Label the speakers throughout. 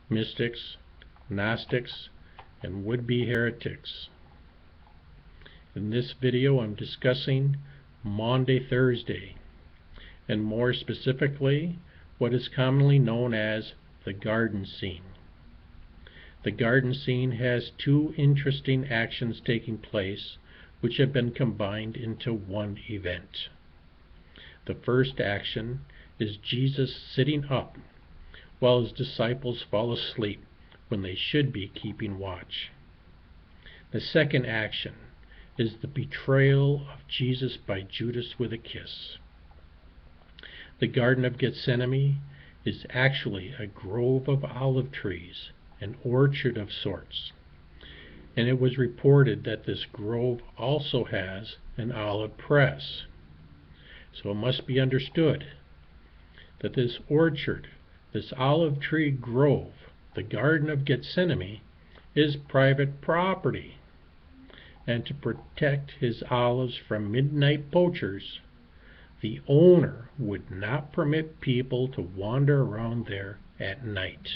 Speaker 1: mystics, Gnostics, and would-be heretics. In this video I'm discussing Maundy Thursday, and more specifically what is commonly known as the garden scene. The garden scene has two interesting actions taking place which have been combined into one event. The first action is Jesus sitting up while his disciples fall asleep when they should be keeping watch. The second action is the betrayal of Jesus by Judas with a kiss. The Garden of Gethsemane is actually a grove of olive trees, an orchard of sorts, and it was reported that this grove also has an olive press. So it must be understood that this orchard, this olive tree grove, the Garden of Gethsemane, is private property, and to protect his olives from midnight poachers, the owner would not permit people to wander around there at night.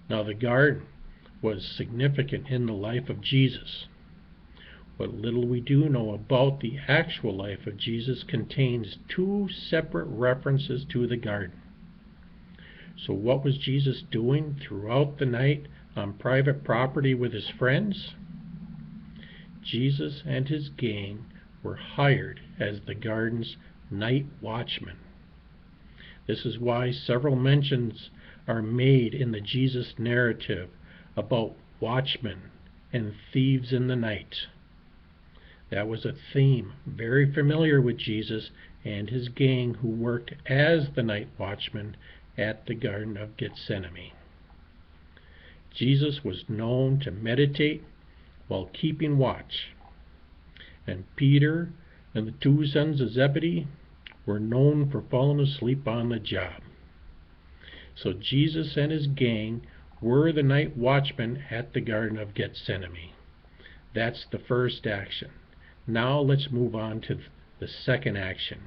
Speaker 1: Now, the garden was significant in the life of Jesus. What little we do know about the actual life of Jesus contains two separate references to the garden. So what was Jesus doing throughout the night on private property with his friends? Jesus and his gang were hired as the garden's night watchmen. This is why several mentions are made in the Jesus narrative about watchmen and thieves in the night. That was a theme very familiar with Jesus and his gang who worked as the night watchmen at the Garden of Gethsemane. Jesus was known to meditate while keeping watch, and Peter and the two sons of Zebedee were known for falling asleep on the job. So Jesus and his gang were the night watchmen at the Garden of Gethsemane. That's the first action. Now let's move on to the second action.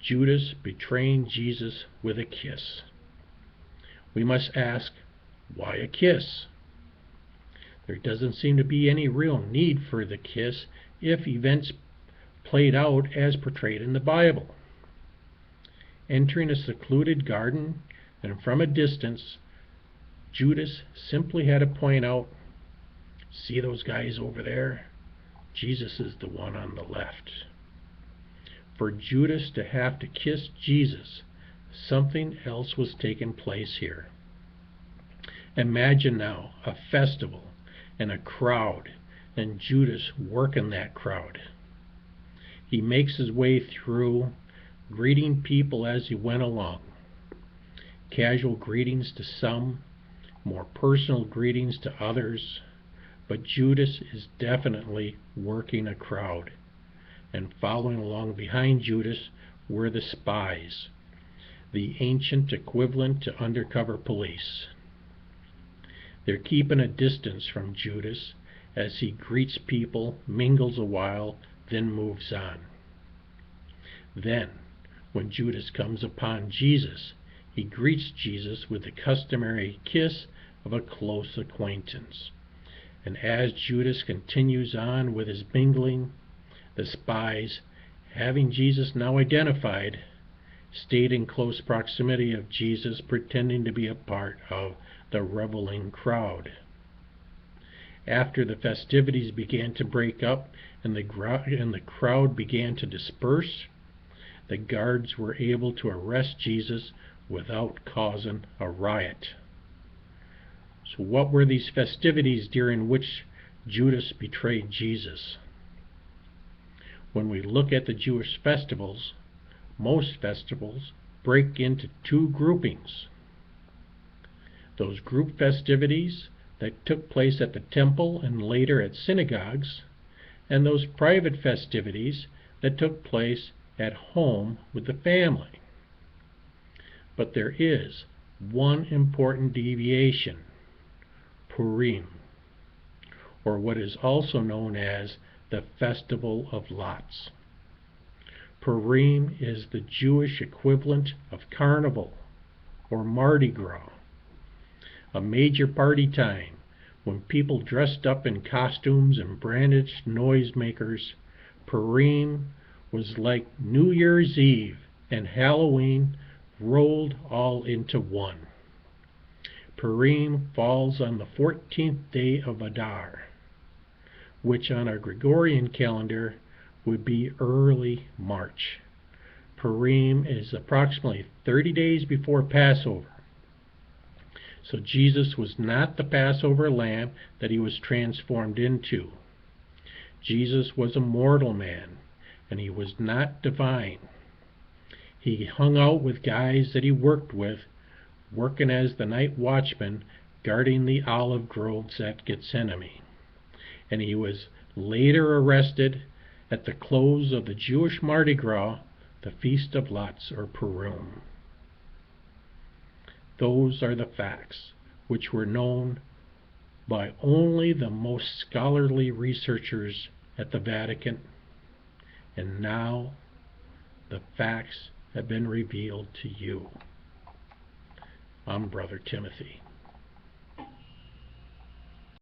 Speaker 1: Judas betraying Jesus with a kiss. We must ask, why a kiss? There doesn't seem to be any real need for the kiss if events played out as portrayed in the Bible. Entering a secluded garden, and from a distance, Judas simply had to point out, see those guys over there? Jesus is the one on the left. For Judas to have to kiss Jesus, something else was taking place here. Imagine now a festival and a crowd, and Judas working that crowd. He makes his way through, greeting people as he went along. Casual greetings to some, more personal greetings to others, but Judas is definitely working a crowd. And following along behind Judas were the spies, the ancient equivalent to undercover police. They're keeping a distance from Judas as he greets people, mingles a while, then moves on. Then, when Judas comes upon Jesus, he greets Jesus with the customary kiss of a close acquaintance. And as Judas continues on with his mingling, the spies, having Jesus now identified, stayed in close proximity of Jesus, pretending to be a part of the reveling crowd. After the festivities began to break up and the crowd began to disperse, the guards were able to arrest Jesus without causing a riot. So what were these festivities during which Judas betrayed Jesus? When we look at the Jewish festivals, most festivals break into two groupings. Those group festivities that took place at the temple and later at synagogues, and those private festivities that took place at home with the family. But there is one important deviation, Purim, or what is also known as the Festival of Lots. Purim is the Jewish equivalent of Carnival, or Mardi Gras, a major party time when people dressed up in costumes and brandished noisemakers. Purim was like New Year's Eve and Halloween rolled all into one. Purim falls on the 14th day of Adar, which on our Gregorian calendar would be early March. Purim is approximately 30 days before Passover. So Jesus was not the Passover lamb that he was transformed into. Jesus was a mortal man, and he was not divine. He hung out with guys that he worked with, working as the night watchman, guarding the olive groves at Gethsemane. And he was later arrested at the close of the Jewish Mardi Gras, the Feast of Lots, or Purim. Those are the facts, which were known by only the most scholarly researchers at the Vatican, and now the facts have been revealed to you. I'm Brother Timothy.